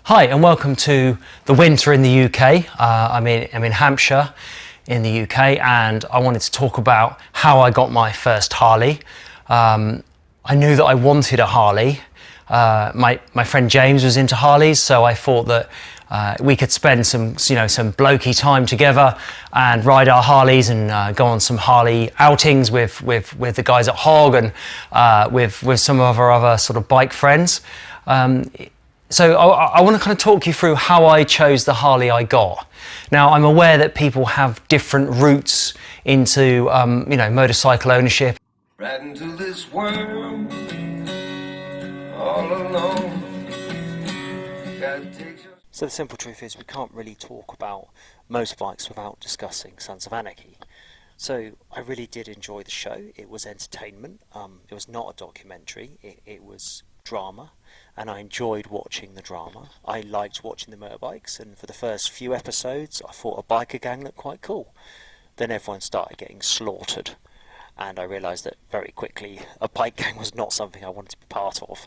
Hi and welcome to the winter in the UK. I'm in Hampshire in the UK, and I wanted to talk about how I got my first Harley. I knew that I wanted a Harley. My friend James was into Harleys, so I thought that we could spend some blokey time together and ride our Harleys and go on some Harley outings with the guys at Hog and with some of our other sort of bike friends. So I want to kind of talk you through how I chose the Harley I got. Now, I'm aware that people have different routes into motorcycle ownership. Right into this world, all alone. So the simple truth is we can't really talk about motorbikes without discussing Sons of Anarchy. So I really did enjoy the show. It was entertainment. It was not a documentary. It was drama, and I enjoyed watching the drama. I liked watching the motorbikes, and for the first few episodes I thought a biker gang looked quite cool. Then everyone started getting slaughtered, and I realised that very quickly a bike gang was not something I wanted to be part of.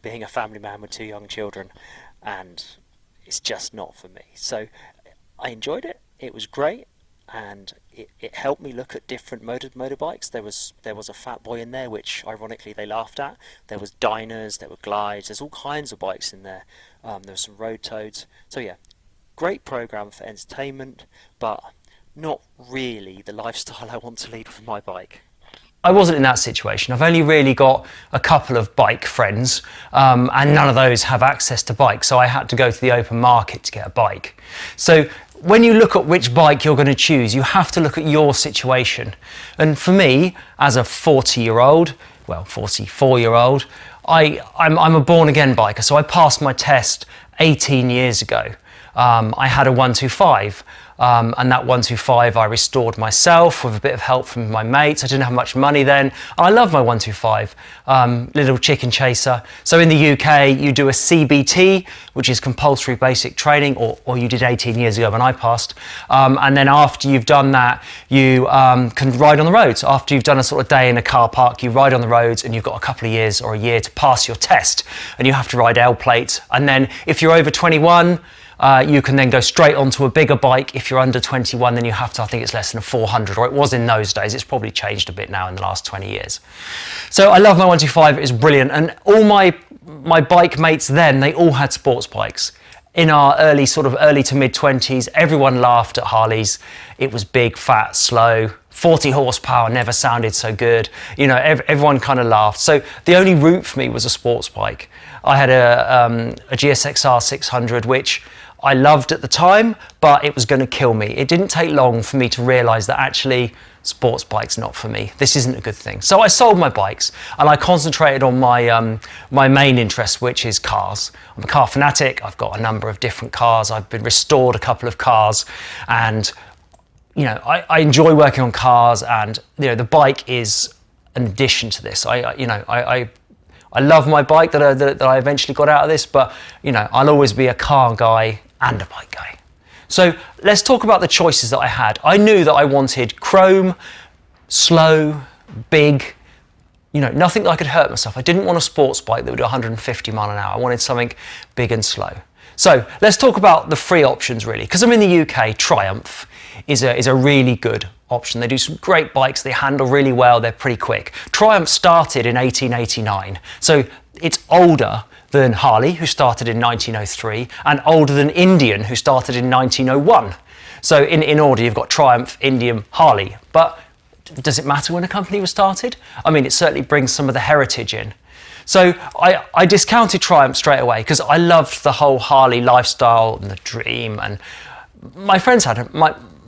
Being a family man with 2 young children, and it's just not for me. So I enjoyed it. It was great, and it helped me look at different motorbikes. There was a Fat Boy in there, which ironically they laughed at. There was Dyners, there were Glides, there's all kinds of bikes in there. There were some Road Toads. So yeah, great programme for entertainment, but not really the lifestyle I want to lead with my bike. I wasn't in that situation. I've only really got a couple of bike friends, and none of those have access to bikes, so I had to go to the open market to get a bike. So when you look at which bike you're going to choose, you have to look at your situation. And for me, as a 44-year-old, I'm a born-again biker, so I passed my test 18 years ago. I had a 125. And that 125 I restored myself with a bit of help from my mates. I didn't have much money then. I love my 125, little chicken chaser. So in the UK, you do a CBT, which is compulsory basic training, or you did 18 years ago when I passed. And then after you've done that, you can ride on the roads. After you've done a sort of day in a car park, you ride on the roads, and you've got a couple of years or a year to pass your test. And you have to ride L plates. And then if you're over 21, you can then go straight onto a bigger bike. If you're under 21, then you have to, I think it's less than a 400, or it was in those days. It's probably changed a bit now in the last 20 years. So I love my 125, it's brilliant. And all my bike mates then, they all had sports bikes. In our early to mid 20s, everyone laughed at Harleys. It was big, fat, slow. 40 horsepower never sounded so good. Everyone kind of laughed. So the only route for me was a sports bike. I had a GSXR 600, which I loved at the time, but it was going to kill me. It didn't take long for me to realise that actually sports bikes not for me. This isn't a good thing. So I sold my bikes and I concentrated on my main interest, which is cars. I'm a car fanatic. I've got a number of different cars. I've been restored a couple of cars, and I enjoy working on cars, and the bike is an addition to this. I love my bike that I eventually got out of this, but I'll always be a car guy and a bike guy. So let's talk about the choices that I had. I knew that I wanted chrome, slow, big, nothing that I could hurt myself. I didn't want a sports bike that would do 150 mile an hour. I wanted something big and slow. So let's talk about the free options really. Because I'm in the UK, Triumph is a really good option. They do some great bikes, they handle really well, they're pretty quick. Triumph started in 1889, so it's older than Harley, who started in 1903, and older than Indian, who started in 1901. So in order, you've got Triumph, Indian, Harley. But does it matter when a company was started? I mean, it certainly brings some of the heritage in. So I discounted Triumph straight away because I loved the whole Harley lifestyle and the dream, and my friends had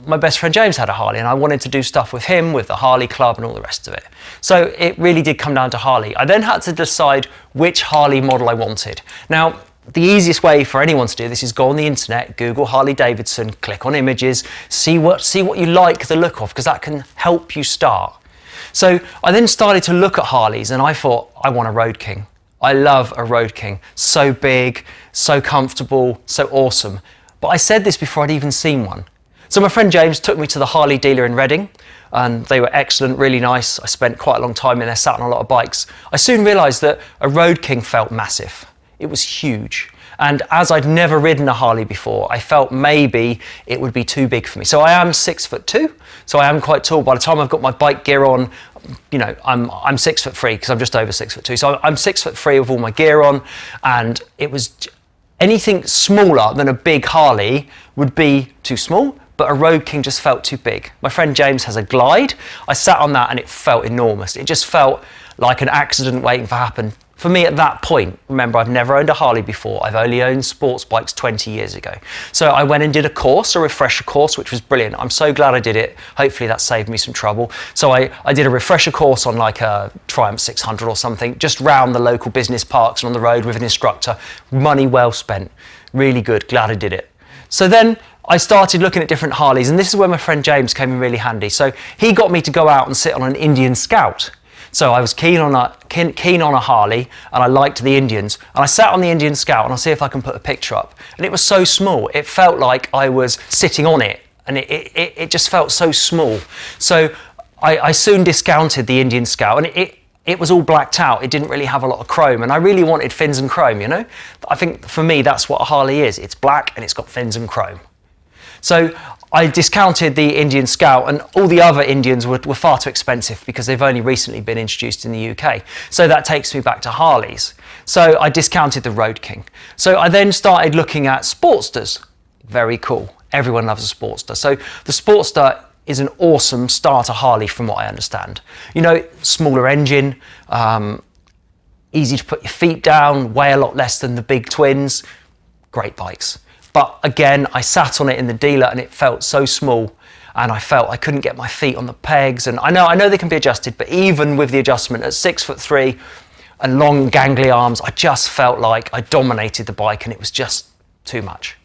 my best friend James had a Harley, and I wanted to do stuff with him, with the Harley Club and all the rest of it. So it really did come down to Harley. I then had to decide which Harley model I wanted. Now, the easiest way for anyone to do this is go on the internet, Google Harley Davidson, click on images, see what you like the look of, because that can help you start. So I then started to look at Harleys, and I thought, I want a Road King. I love a Road King. So big, so comfortable, so awesome. But I said this before I'd even seen one. So my friend James took me to the Harley dealer in Reading, and they were excellent, really nice. I spent quite a long time in there, sat on a lot of bikes. I soon realised that a Road King felt massive. It was huge. And as I'd never ridden a Harley before, I felt maybe it would be too big for me. So I am 6'2", so I am quite tall. By the time I've got my bike gear on, you know, I'm 6'3" because I'm just over 6'2". So I'm 6'3" with all my gear on, and it was anything smaller than a big Harley would be too small, but a Road King just felt too big. My friend James has a Glide. I sat on that and it felt enormous. It just felt like an accident waiting to happen. For me at that point, remember, I've never owned a Harley before. I've only owned sports bikes 20 years ago. So I went and did a refresher course, which was brilliant. I'm so glad I did it. Hopefully that saved me some trouble. So I did a refresher course on like a Triumph 600 or something, just round the local business parks and on the road with an instructor. Money well spent. Really good. Glad I did it. So then I started looking at different Harleys, and this is where my friend James came in really handy. So he got me to go out and sit on an Indian Scout. So I was keen on a Harley, and I liked the Indians. And I sat on the Indian Scout, and I'll see if I can put a picture up. And it was so small, it felt like I was sitting on it, and it just felt so small. So I soon discounted the Indian Scout, and it was all blacked out. It didn't really have a lot of chrome, and I really wanted fins and chrome, you know? I think for me, that's what a Harley is. It's black, and it's got fins and chrome. So I discounted the Indian Scout, and all the other Indians were far too expensive because they've only recently been introduced in the UK. So that takes me back to Harleys. So I discounted the Road King. So I then started looking at Sportsters. Very cool. Everyone loves a Sportster. So the Sportster is an awesome starter Harley from what I understand. You know, smaller engine, easy to put your feet down, weigh a lot less than the big twins. Great bikes. But again, I sat on it in the dealer and it felt so small, and I felt I couldn't get my feet on the pegs. And I know they can be adjusted, but even with the adjustment at 6'3" and long gangly arms, I just felt like I dominated the bike and it was just too much.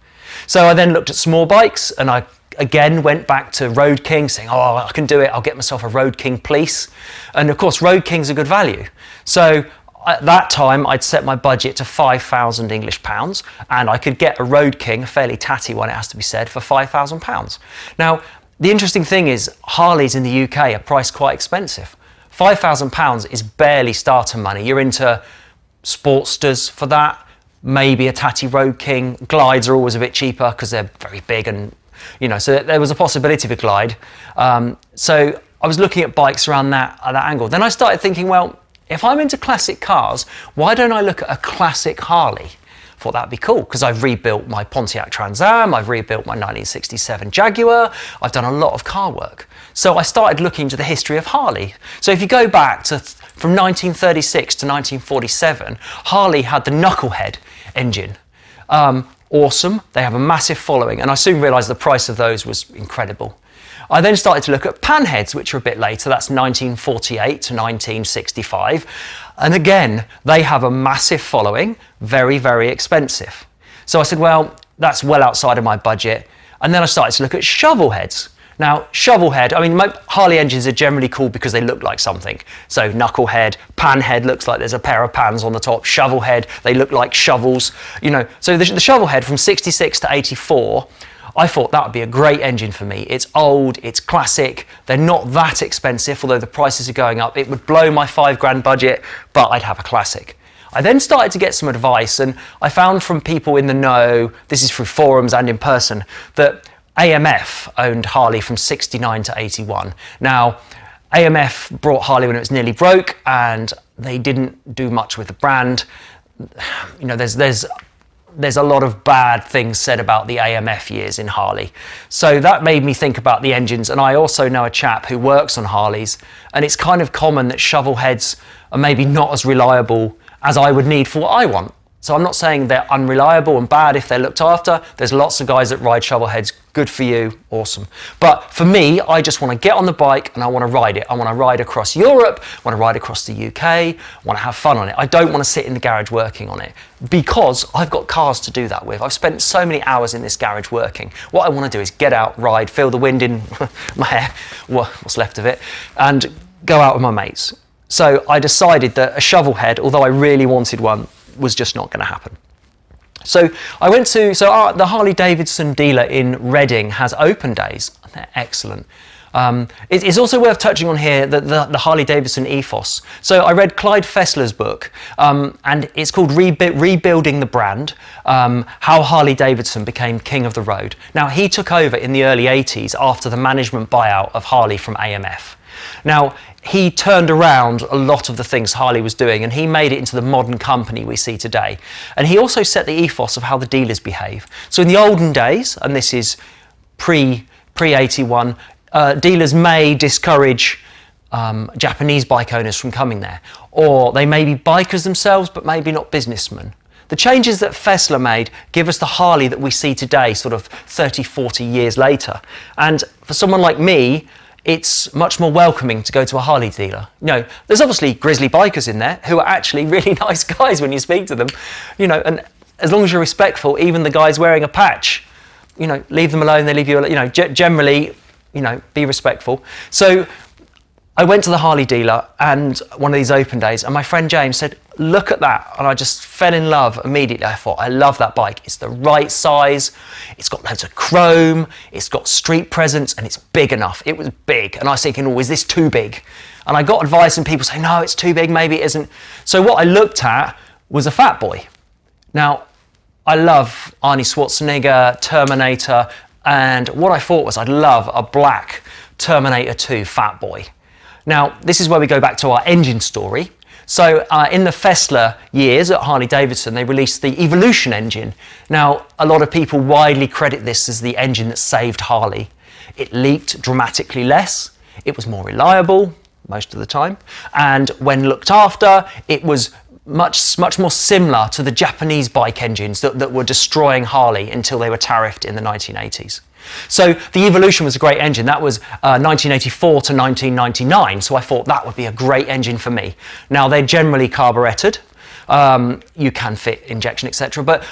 So I then looked at small bikes, and I again went back to Road King saying, oh, I can do it. I'll get myself a Road King Police. And of course, Road King's a good value. So at that time, I'd set my budget to 5,000 English pounds, and I could get a Road King, a fairly tatty one, it has to be said, for 5,000 pounds. Now, the interesting thing is Harleys in the UK are priced quite expensive. 5,000 pounds is barely starter money. You're into Sportsters for that, maybe a tatty Road King. Glides are always a bit cheaper because they're very big, and you know, so there was a possibility of a Glide. So I was looking at bikes around that angle. Then I started thinking, well, if I'm into classic cars, why don't I look at a classic Harley? Thought that'd be cool because I've rebuilt my Pontiac Trans Am, I've rebuilt my 1967 Jaguar, I've done a lot of car work. So I started looking into the history of Harley. So if you go back to from 1936 to 1947, Harley had the knucklehead engine. Awesome, they have a massive following, and I soon realised the price of those was incredible. I then started to look at panheads, which are a bit later. That's 1948 to 1965. And again, they have a massive following, very, very expensive. So I said, well, that's well outside of my budget. And then I started to look at shovel heads. Now, shovel head, I mean, Harley engines are generally called because they look like something. So knucklehead, panhead looks like there's a pair of pans on the top. Shovel head, they look like shovels. You know, so the shovel head from 66 to 84, I thought that would be a great engine for me. It's old, it's classic, they're not that expensive, although the prices are going up. It would blow my £5,000 budget, but I'd have a classic. I then started to get some advice, and I found from people in the know, this is through forums and in person, that AMF owned Harley from 69 to 81. Now, AMF brought Harley when it was nearly broke, and they didn't do much with the brand. You know, there's a lot of bad things said about the AMF years in Harley. So that made me think about the engines, and I also know a chap who works on Harleys, and it's kind of common that shovel heads are maybe not as reliable as I would need for what I want. So I'm not saying they're unreliable and bad if they're looked after. There's lots of guys that ride shovel heads. Good for you, awesome. But for me, I just want to get on the bike and I want to ride it. I want to ride across Europe, I want to ride across the UK, I want to have fun on it. I don't want to sit in the garage working on it because I've got cars to do that with. I've spent so many hours in this garage working. What I want to do is get out, ride, feel the wind in my hair, what's left of it, and go out with my mates. So I decided that a shovel head, although I really wanted one, was just not going to happen. So I went to, the Harley Davidson dealer in Reading has open days, and they're excellent. It's also worth touching on here the Harley Davidson ethos. So I read Clyde Fessler's book, and it's called Rebuilding the Brand, how Harley Davidson became king of the road. Now, he took over in the early 80s after the management buyout of Harley from AMF. Now, he turned around a lot of the things Harley was doing, and he made it into the modern company we see today. And he also set the ethos of how the dealers behave. So in the olden days, and this is pre-81, dealers may discourage Japanese bike owners from coming there, or they may be bikers themselves, but maybe not businessmen. The changes that Fessler made give us the Harley that we see today, sort of 30, 40 years later. And for someone like me, it's much more welcoming to go to a Harley dealer. You know, there's obviously grizzly bikers in there who are actually really nice guys when you speak to them, you know, and as long as you're respectful, even the guys wearing a patch, you know, leave them alone, they leave you alone, you know, generally, you know, be respectful. So I went to the Harley dealer and one of these open days, and my friend James said, look at that. And I just fell in love immediately. I thought, I love that bike. It's the right size. It's got loads of chrome. It's got street presence, and it's big enough. It was big. And I was thinking, oh, is this too big? And I got advice and people say, no, it's too big. Maybe it isn't. So what I looked at was a Fat Boy. Now, I love Arnie Schwarzenegger, Terminator, and what I thought was I'd love a black Terminator 2 Fat Boy. Now, this is where we go back to our engine story. So in the Fessler years at Harley Davidson, they released the Evolution engine. Now, a lot of people widely credit this as the engine that saved Harley. It leaked dramatically less. It was more reliable most of the time. And when looked after, it was much more similar to the Japanese bike engines that were destroying Harley until they were tariffed in the 1980s. So the Evolution was a great engine. That was 1984 to 1999. So I thought that would be a great engine for me. Now, they're generally carburetted. You can fit injection, etc. But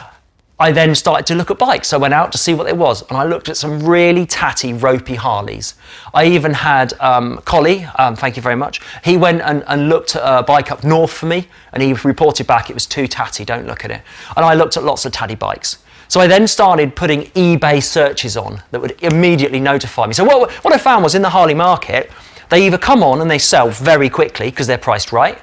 I then started to look at bikes. I went out to see what it was, and I looked at some really tatty, ropey Harleys. I even had Collie, thank you very much. He went and looked at a bike up north for me, and he reported back it was too tatty, don't look at it. And I looked at lots of tatty bikes. So I then started putting eBay searches on that would immediately notify me. So what I found was in the Harley market, they either come on and they sell very quickly because they're priced right,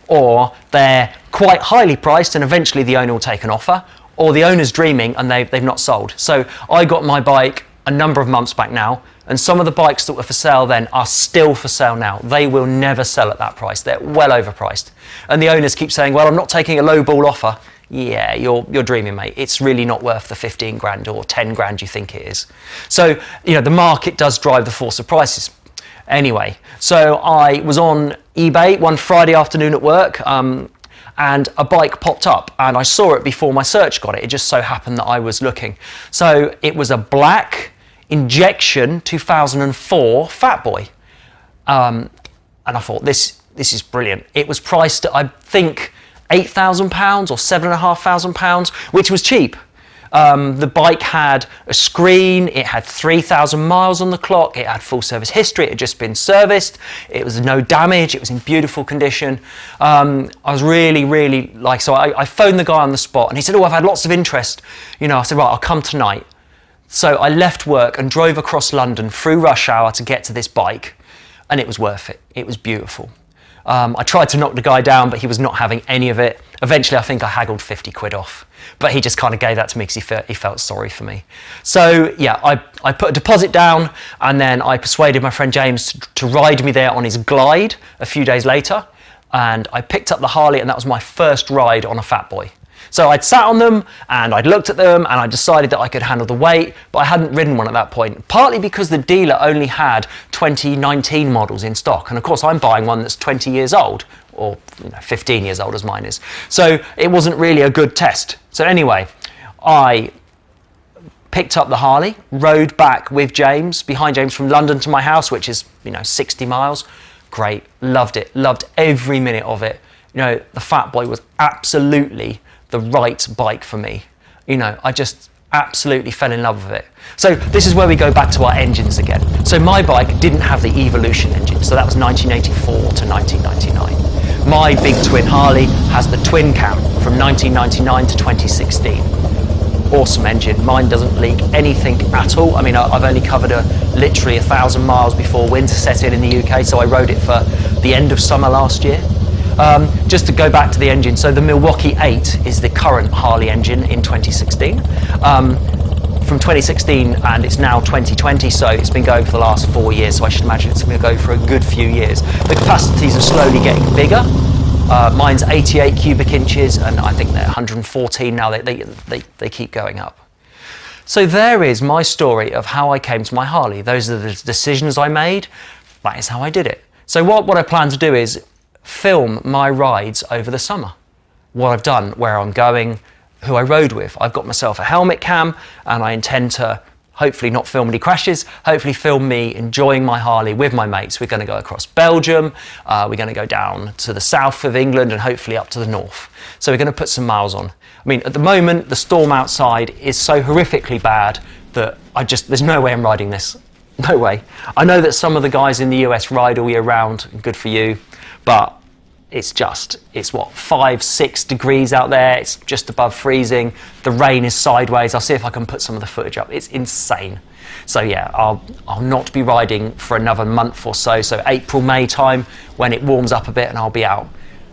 or they're quite highly priced and eventually the owner will take an offer, or the owner's dreaming and they've not sold. So I got my bike a number of months back now, and some of the bikes that were for sale then are still for sale now. They will never sell at that price. They're well overpriced. And the owners keep saying, well, I'm not taking a low ball offer. Yeah, you're dreaming, mate. It's really not worth the 15 grand or 10 grand you think it is. So, you know, the market does drive the force of prices. Anyway, so I was on eBay one Friday afternoon at work, and a bike popped up, and I saw it before my search got it. It just so happened that I was looking. So it was a black injection 2004 Fat Boy. And I thought, this is brilliant. It was priced at, I think, £8,000 or £7,500, which was cheap. The bike had a screen, it had 3,000 miles on the clock, it had full service history, it had just been serviced, it was no damage, it was in beautiful condition. I was really so I phoned the guy on the spot and he said, oh, I've had lots of interest. You know, I said, right, I'll come tonight. So I left work and drove across London through rush hour to get to this bike, and it was worth it. It was beautiful. I tried to knock the guy down, but he was not having any of it. Eventually, I think I haggled 50 quid off, but he just kind of gave that to me because he felt sorry for me. So yeah, I put a deposit down, and then I persuaded my friend James to ride me there on his Glide a few days later, and I picked up the Harley, and that was my first ride on a Fat Boy. So I'd sat on them and I'd looked at them and I decided that I could handle the weight, but I hadn't ridden one at that point, partly because the dealer only had 2019 models in stock. And of course I'm buying one that's 20 years old, or 15 years old as mine is. So it wasn't really a good test. So anyway, I picked up the Harley, rode back with James, behind James from London to my house, which is, 60 miles. Great, loved it, loved every minute of it. The Fat Boy was absolutely the right bike for me. I just absolutely fell in love with it. So this is where we go back to our engines again. So my bike didn't have the Evolution engine, so that was 1984 to 1999. My big twin Harley has the twin cam from 1999 to 2016. awesome engine. Mine doesn't leak anything at all. I mean, I've only covered literally 1,000 miles before winter set in the UK, so I rode it for the end of summer last year. Just to go back to the engine, so the Milwaukee 8 is the current Harley engine in 2016. From 2016 and it's now 2020, so it's been going for the last 4 years, so I should imagine it's going to go for a good few years. The capacities are slowly getting bigger. Mine's 88 cubic inches and I think they're 114 now. They keep going up. So there is my story of how I came to my Harley. Those are the decisions I made. That is how I did it. So what I plan to do is film my rides over the summer. What I've done, where I'm going, who I rode with. I've got myself a helmet cam and I intend to hopefully not film any crashes, hopefully film me enjoying my Harley with my mates. We're going to go across Belgium, we're going to go down to the south of England and hopefully up to the north. So we're going to put some miles on. I mean, at the moment, the storm outside is so horrifically bad that there's no way I'm riding this. No way. I know that some of the guys in the US ride all year round, good for you, but it's what, 5-6 degrees out there. It's just above freezing. The rain is sideways. I'll see if I can put some of the footage up. It's insane. So yeah, I'll not be riding for another month or so. So April, May time when it warms up a bit and I'll be out.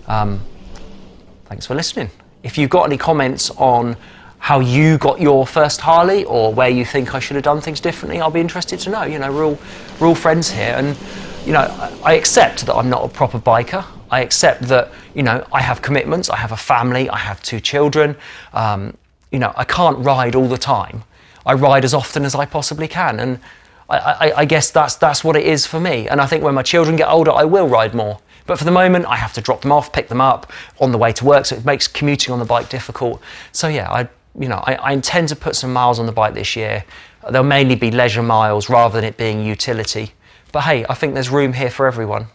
Thanks for listening. If you've got any comments on how you got your first Harley or where you think I should have done things differently, I'll be interested to know. You know, we're all friends here, and you know, I accept that I'm not a proper biker. I accept that, you know, I have commitments, I have a family, I have 2 children. You know, I can't ride all the time. I ride as often as I possibly can, and I guess that's what it is for me. And I think when my children get older, I will ride more. But for the moment, I have to drop them off, pick them up on the way to work, so it makes commuting on the bike difficult. So yeah, I intend to put some miles on the bike this year. They'll mainly be leisure miles rather than it being utility. But hey, I think there's room here for everyone.